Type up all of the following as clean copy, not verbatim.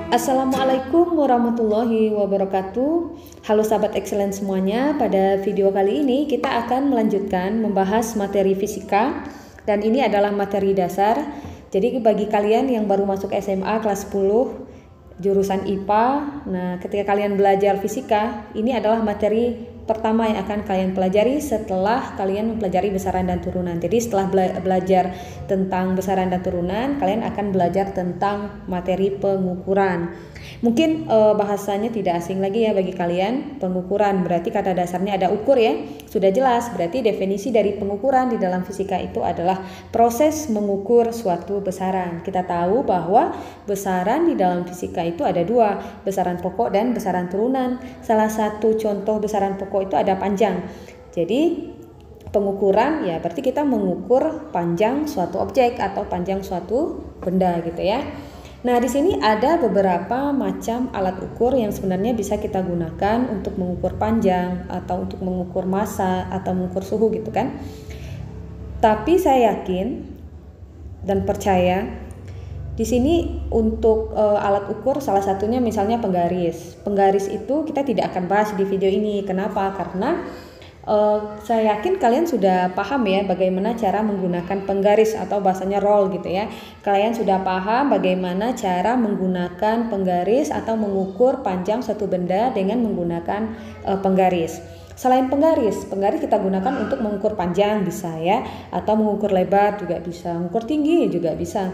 Assalamualaikum warahmatullahi wabarakatuh. Halo sahabat excellent semuanya. Pada video kali ini kita akan melanjutkan membahas materi fisika, dan ini adalah materi dasar. Jadi bagi kalian yang baru masuk SMA kelas 10 jurusan IPA, nah ketika kalian belajar fisika, ini adalah materi pertama yang akan kalian pelajari setelah kalian mempelajari besaran dan turunan. Jadi setelah belajar tentang besaran dan turunan, kalian akan belajar tentang materi pengukuran. Mungkin bahasanya tidak asing lagi ya bagi kalian. Pengukuran berarti kata dasarnya ada ukur ya. Sudah jelas, berarti definisi dari pengukuran di dalam fisika itu adalah proses mengukur suatu besaran. Kita tahu bahwa besaran di dalam fisika itu ada dua, besaran pokok dan besaran turunan. Salah satu contoh besaran pokok itu ada panjang. Jadi pengukuran ya berarti kita mengukur panjang suatu objek atau panjang suatu benda gitu ya. Nah, di sini ada beberapa macam alat ukur yang sebenarnya bisa kita gunakan untuk mengukur panjang atau untuk mengukur massa atau mengukur suhu gitu kan. Tapi saya yakin dan percaya di sini untuk alat ukur salah satunya misalnya penggaris. Penggaris itu kita tidak akan bahas di video ini. Kenapa? Karena saya yakin kalian sudah paham ya bagaimana cara menggunakan penggaris atau bahasanya roll gitu ya. Kalian sudah paham bagaimana cara menggunakan penggaris atau mengukur panjang suatu benda dengan menggunakan penggaris. Selain penggaris kita gunakan untuk mengukur panjang bisa ya, atau mengukur lebar juga bisa, mengukur tinggi juga bisa.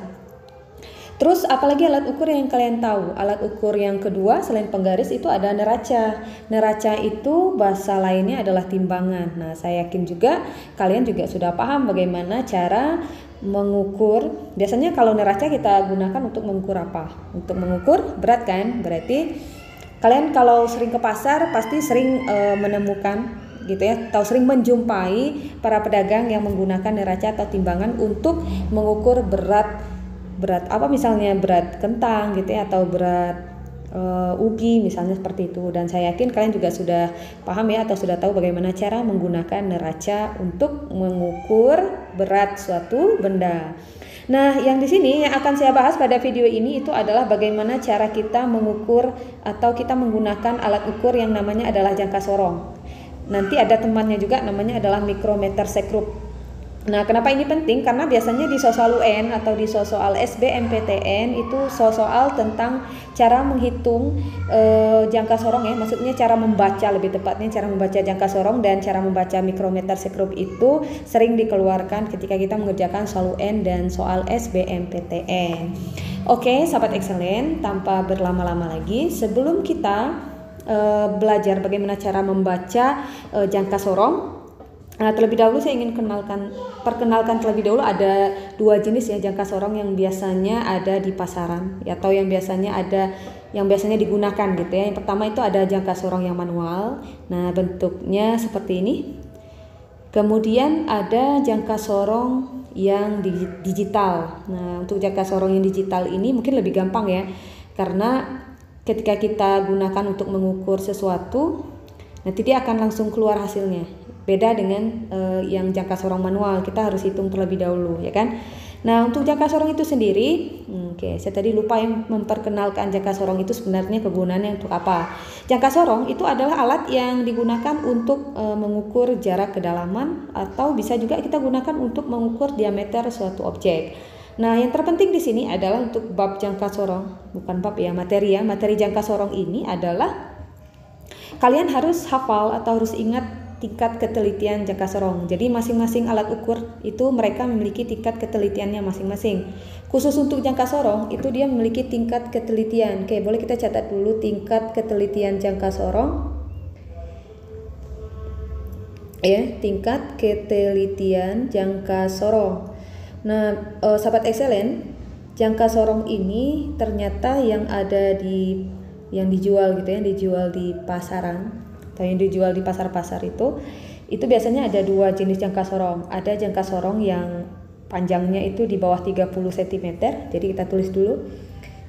Terus apalagi alat ukur yang kalian tahu? Alat ukur yang kedua selain penggaris itu ada neraca. Neraca itu bahasa lainnya adalah timbangan. Nah, saya yakin juga kalian juga sudah paham bagaimana cara mengukur. Biasanya kalau neraca kita gunakan untuk mengukur apa? Untuk mengukur berat kan? Berarti kalian kalau sering ke pasar pasti sering menemukan gitu ya, atau sering menjumpai para pedagang yang menggunakan neraca atau timbangan untuk mengukur berat apa, misalnya berat kentang gitu ya, atau berat ugi misalnya seperti itu. Dan saya yakin kalian juga sudah paham ya, atau sudah tahu bagaimana cara menggunakan neraca untuk mengukur berat suatu benda. Nah, yang di sini yang akan saya bahas pada video ini itu adalah bagaimana cara kita mengukur atau kita menggunakan alat ukur yang namanya adalah jangka sorong. Nanti ada temannya juga namanya adalah mikrometer sekrup. Nah, kenapa ini penting? Karena biasanya di soal UN atau di soal SBMPTN itu soal tentang cara menghitung jangka sorong ya. Maksudnya cara membaca, lebih tepatnya cara membaca jangka sorong dan cara membaca mikrometer sekrup itu sering dikeluarkan ketika kita mengerjakan soal UN dan soal SBMPTN. Oke, sahabat excellent, tanpa berlama-lama lagi, sebelum kita belajar bagaimana cara membaca jangka sorong, nah, terlebih dahulu saya ingin perkenalkan terlebih dahulu ada dua jenis ya jangka sorong yang biasanya ada di pasaran ya, atau yang biasanya digunakan gitu ya. Yang pertama itu ada jangka sorong yang manual. Nah, bentuknya seperti ini. Kemudian ada jangka sorong yang digital. Nah, untuk jangka sorong yang digital ini mungkin lebih gampang ya, karena ketika kita gunakan untuk mengukur sesuatu, nanti dia akan langsung keluar hasilnya. Beda dengan yang jangka sorong manual, kita harus hitung terlebih dahulu ya kan. Nah, untuk jangka sorong itu sendiri, saya tadi lupa yang memperkenalkan jangka sorong itu sebenarnya kegunaannya untuk apa. Jangka sorong itu adalah alat yang digunakan untuk mengukur jarak kedalaman, atau bisa juga kita gunakan untuk mengukur diameter suatu objek. Nah, yang terpenting di sini adalah untuk bab jangka sorong, bukan bab ya, materi ya. Materi jangka sorong ini adalah kalian harus hafal atau harus ingat tingkat ketelitian jangka sorong. Jadi masing-masing alat ukur itu mereka memiliki tingkat ketelitiannya masing-masing. Khusus untuk jangka sorong itu dia memiliki tingkat ketelitian. Oke, boleh kita catat dulu tingkat ketelitian jangka sorong. Ya, tingkat ketelitian jangka sorong. Nah, sahabat excellent, jangka sorong ini ternyata yang dijual gitu ya, dijual di pasaran atau yang dijual di pasar-pasar itu biasanya ada dua jenis jangka sorong. Ada jangka sorong yang panjangnya itu di bawah 30 cm. Jadi kita tulis dulu.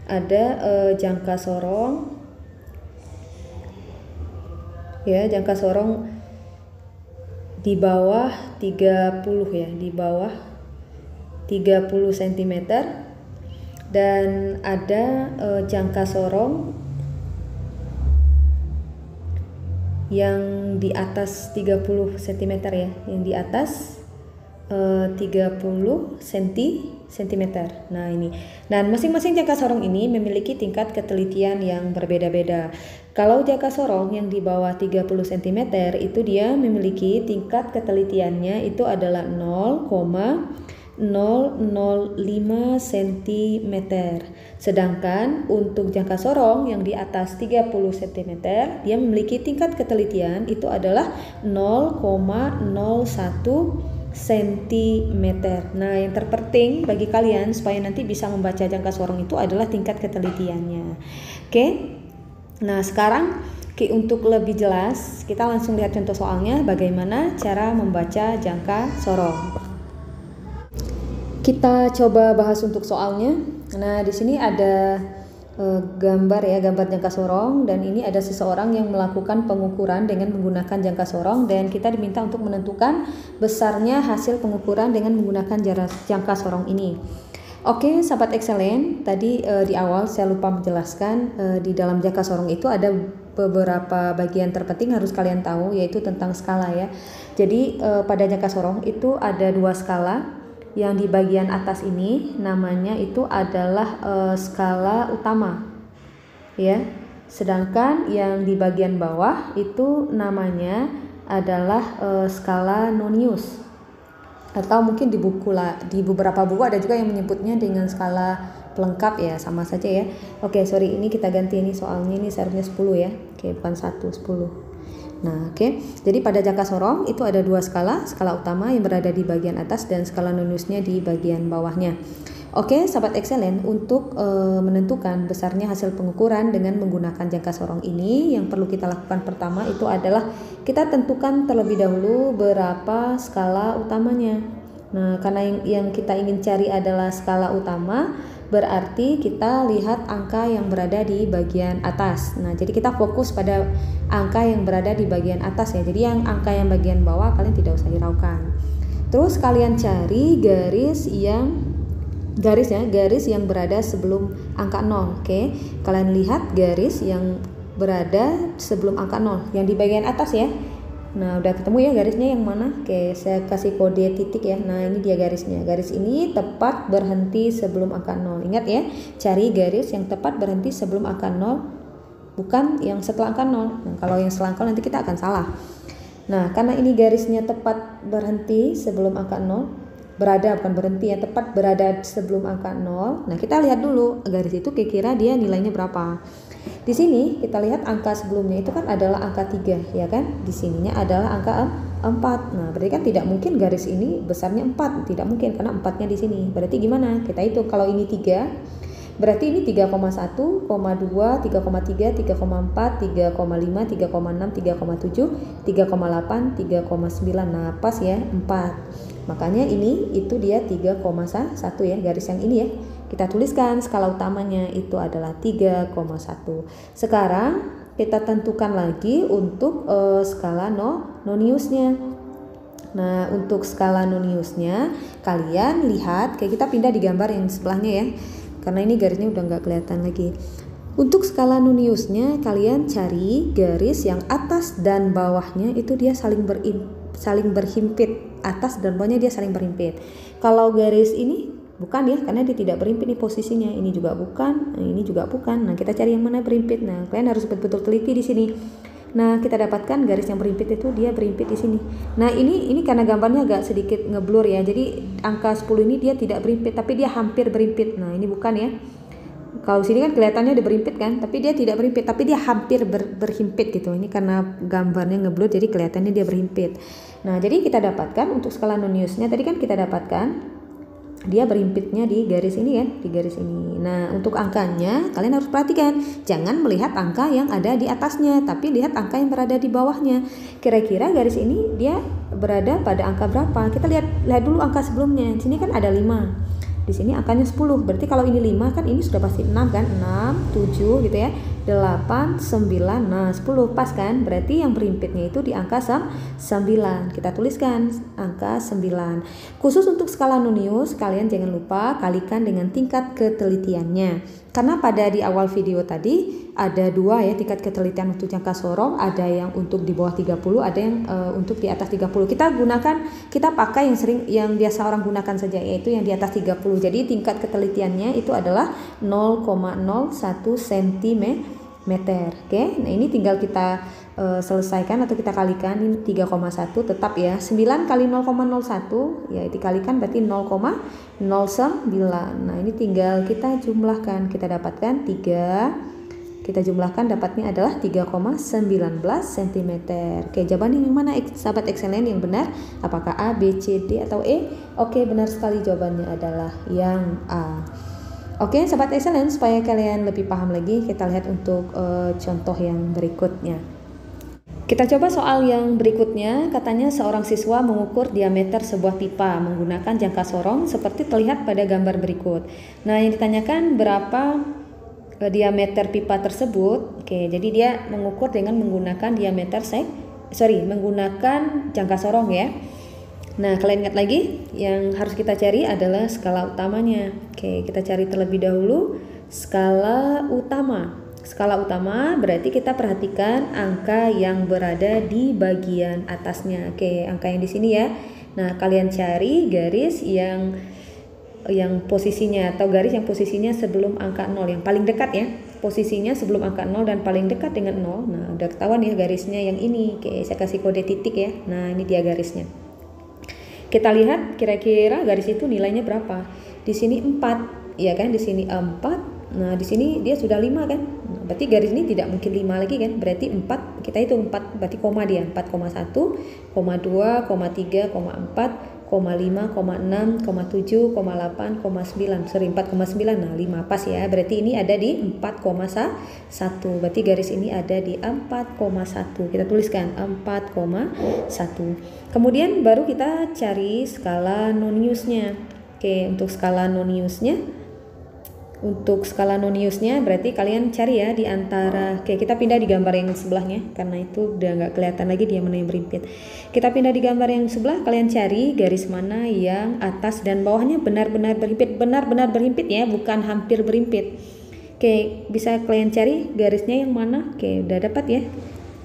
Ada jangka sorong ya, jangka sorong di bawah 30 ya, di bawah 30 cm. dan ada jangka sorong yang di atas 30 cm ya, yang di atas 30 cm. Nah ini, dan masing-masing jangka sorong ini memiliki tingkat ketelitian yang berbeda-beda. Kalau jangka sorong yang di bawah 30 cm itu dia memiliki tingkat ketelitiannya itu adalah 0,005 cm. Sedangkan untuk jangka sorong yang di atas 30 cm dia memiliki tingkat ketelitian itu adalah 0,01 cm. Nah, yang terpenting bagi kalian supaya nanti bisa membaca jangka sorong itu adalah tingkat ketelitiannya. Oke. Nah, sekarang untuk lebih jelas kita langsung lihat contoh soalnya bagaimana cara membaca jangka sorong. Kita coba bahas untuk soalnya. Nah, di sini ada gambar ya, gambar jangka sorong, dan ini ada seseorang yang melakukan pengukuran dengan menggunakan jangka sorong dan kita diminta untuk menentukan besarnya hasil pengukuran dengan menggunakan jangka sorong ini. Oke, sahabat excellent, tadi di awal saya lupa menjelaskan di dalam jangka sorong itu ada beberapa bagian terpenting harus kalian tahu, yaitu tentang skala ya. Jadi pada jangka sorong itu ada dua skala. Yang di bagian atas ini namanya itu adalah skala utama ya, sedangkan yang di bagian bawah itu namanya adalah skala nonius, atau mungkin di beberapa buku ada juga yang menyebutnya dengan skala pelengkap ya, sama saja ya. Oke, sorry, ini kita ganti, ini soalnya ini seharusnya 10 ya. Oke, bukan 1, 10. Nah, oke. Jadi pada jangka sorong itu ada dua skala, skala utama yang berada di bagian atas dan skala noniusnya di bagian bawahnya. Oke, sahabat excellent, untuk menentukan besarnya hasil pengukuran dengan menggunakan jangka sorong ini, yang perlu kita lakukan pertama itu adalah kita tentukan terlebih dahulu berapa skala utamanya. Nah, karena yang kita ingin cari adalah skala utama, berarti kita lihat angka yang berada di bagian atas. Nah, jadi kita fokus pada angka yang berada di bagian atas ya. Jadi yang angka yang bagian bawah kalian tidak usah hiraukan. Terus kalian cari garis yang berada sebelum angka 0. Oke. Kalian lihat garis yang berada sebelum angka 0 yang di bagian atas ya. Nah, udah ketemu ya garisnya yang mana? Oke, saya kasih kode titik ya. Nah, ini dia garisnya. Garis ini tepat berhenti sebelum angka 0. Ingat ya, cari garis yang tepat berhenti sebelum angka 0, bukan yang setelah angka 0. Nah, kalau yang setelah angka nanti kita akan salah. Nah, karena ini garisnya tepat berhenti sebelum angka 0, tepat berada sebelum angka 0. Nah, kita lihat dulu garis itu kira-kira dia nilainya berapa. Di sini kita lihat angka sebelumnya itu kan adalah angka 3 ya kan. Di sininya adalah angka 4. Nah, berarti kan tidak mungkin garis ini besarnya 4, tidak mungkin karena 4-nya di sini. Berarti gimana? Kita hitung kalau ini 3, berarti ini 3,1, 2, 3,3, 3,4, 3,5, 3,6, 3,7, 3,8, 3,9. Nah, pas ya 4. Makanya ini itu dia 3,1 ya, garis yang ini ya. Kita tuliskan skala utamanya itu adalah 3,1. Sekarang kita tentukan lagi untuk skala noniusnya. Nah, untuk skala noniusnya kalian lihat, kayak kita pindah di gambar yang sebelahnya ya, karena ini garisnya udah nggak kelihatan lagi. Untuk skala noniusnya kalian cari garis yang atas dan bawahnya itu dia saling berhimpit, atas dan bawahnya dia saling berhimpit. Kalau garis ini bukan ya, karena dia tidak berhimpit nih posisinya. Ini juga bukan, ini juga bukan. Nah, kita cari yang mana berhimpit. Nah, kalian harus betul-betul teliti di sini. Nah, kita dapatkan garis yang berhimpit itu dia berhimpit di sini. Nah, ini karena gambarnya agak sedikit ngeblur ya. Jadi angka 10 ini dia tidak berhimpit, tapi dia hampir berhimpit. Nah, ini bukan ya. Kalau sini kan kelihatannya udah berhimpit kan, tapi dia tidak berhimpit, tapi dia hampir berhimpit gitu. Ini karena gambarnya ngeblur jadi kelihatannya dia berhimpit. Nah, jadi kita dapatkan untuk skala noniusnya tadi kan kita dapatkan dia berhimpitnya di garis ini kan, di garis ini. Nah, untuk angkanya kalian harus perhatikan, jangan melihat angka yang ada di atasnya, tapi lihat angka yang berada di bawahnya. Kira-kira garis ini dia berada pada angka berapa? Kita lihat dulu angka sebelumnya. Di sini kan ada 5. Di sini angkanya 10. Berarti kalau ini 5 kan ini sudah pasti 6 kan? 6, 7 gitu ya. 8, 9, nah 10 pas kan, berarti yang berhimpitnya itu di angka 9. Kita tuliskan angka 9. Khusus untuk skala Nonius, kalian jangan lupa kalikan dengan tingkat ketelitiannya, karena pada di awal video tadi ada 2 ya tingkat ketelitian untuk jangka sorong, ada yang untuk di bawah 30, ada yang untuk di atas 30. Kita pakai yang biasa orang gunakan saja, yaitu yang di atas 30. Jadi tingkat ketelitiannya itu adalah 0,01 cm. Oke, nah ini tinggal kita selesaikan atau kita kalikan. Ini 3,1 tetap ya, 9 kali 0,01 ya dikalikan berarti 0,09. Nah ini tinggal kita jumlahkan, kita dapatkan 3, kita jumlahkan dapatnya adalah 3,19 cm. Oke, jawaban yang mana sahabat excellent yang benar? Apakah A, B, C, D atau E? Oke, benar sekali, jawabannya adalah yang A. Oke, sahabat excellent, supaya kalian lebih paham lagi, kita lihat untuk contoh yang berikutnya. Kita coba soal yang berikutnya. Katanya seorang siswa mengukur diameter sebuah pipa menggunakan jangka sorong seperti terlihat pada gambar berikut. Nah, yang ditanyakan berapa diameter pipa tersebut. Oke, jadi dia mengukur dengan menggunakan menggunakan jangka sorong ya. Nah, kalian ingat lagi, yang harus kita cari adalah skala utamanya. Oke, kita cari terlebih dahulu skala utama. Skala utama berarti kita perhatikan angka yang berada di bagian atasnya. Oke, angka yang di sini ya. Nah, kalian cari garis yang posisinya atau garis yang posisinya sebelum angka 0, yang paling dekat ya. Posisinya sebelum angka 0 dan paling dekat dengan 0. Nah, udah ketahuan ya garisnya yang ini. Oke, saya kasih kode titik ya. Nah, ini dia garisnya. Kita lihat kira-kira garis itu nilainya berapa. Di sini 4, ya kan? Di sini 4. Nah, di sini dia sudah 5 kan? Nah, berarti garis ini tidak mungkin 5 lagi kan? Berarti 4, kita hitung 4, berarti koma dia. 4,1, 2, 3, 4, 5, 6, 7, 8, 9. Sorry, 4,9. Nah, 5 pas ya. Berarti ini ada di 4,1. Berarti garis ini ada di 4,1. Kita tuliskan 4,1. Kemudian baru kita cari skala Noniusnya. Oke, untuk skala Noniusnya berarti kalian cari ya di antara, oke kita pindah di gambar yang sebelahnya karena itu udah nggak kelihatan lagi dia mana yang berhimpit. Kita pindah di gambar yang sebelah, kalian cari garis mana yang atas dan bawahnya benar-benar berhimpit ya, bukan hampir berhimpit. Oke, bisa kalian cari garisnya yang mana. Oke, udah dapat ya.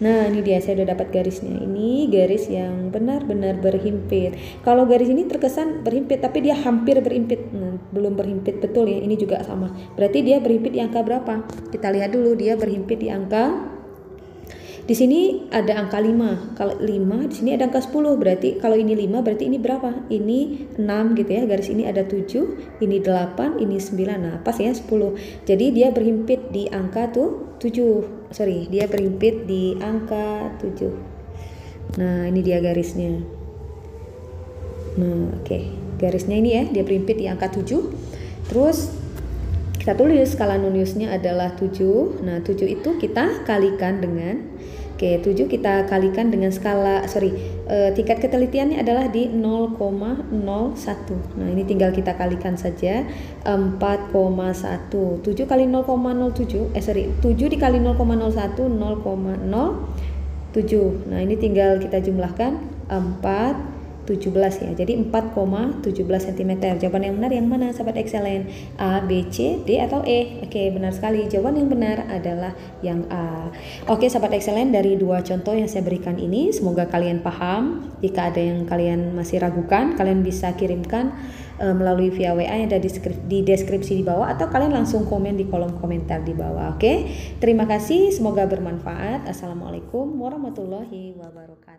Nah, ini dia, saya udah dapat garisnya. Ini garis yang benar-benar berhimpit. Kalau garis ini terkesan berhimpit, tapi dia hampir berhimpit. Nah, belum berhimpit betul ya. Ini juga sama. Berarti dia berhimpit di angka berapa? Kita lihat dulu, dia berhimpit di angka. Di sini ada angka 5. Kalau 5, di sini ada angka 10. Berarti kalau ini 5, berarti ini berapa? Ini 6 gitu ya. Garis ini ada 7, ini 8, ini 9. Nah, pas ya 10. Jadi dia berhimpit di angka 7. Dia berhimpit di angka 7. Nah, ini dia garisnya. Nah, oke. Garisnya ini ya, dia berhimpit di angka 7. Terus kita tulis skala Noniusnya adalah 7. Nah, 7 itu kita kalikan dengan 7 kita kalikan dengan tingkat ketelitiannya adalah di 0,01. Nah, ini tinggal kita kalikan saja 4,1. 7 kali 0,07 7 dikali 0,01 0,07. Nah, ini tinggal kita jumlahkan 4,17 ya. Jadi 4,17 cm. Jawaban yang benar yang mana sahabat excellent? A, B, C, D atau E? Oke, benar sekali. Jawaban yang benar adalah yang A. Oke, sahabat excellent, dari 2 contoh yang saya berikan ini semoga kalian paham. Jika ada yang kalian masih ragukan, kalian bisa kirimkan melalui via WA yang ada di deskripsi di bawah, atau kalian langsung komen di kolom komentar di bawah. Oke, terima kasih, semoga bermanfaat. Assalamualaikum warahmatullahi wabarakatuh.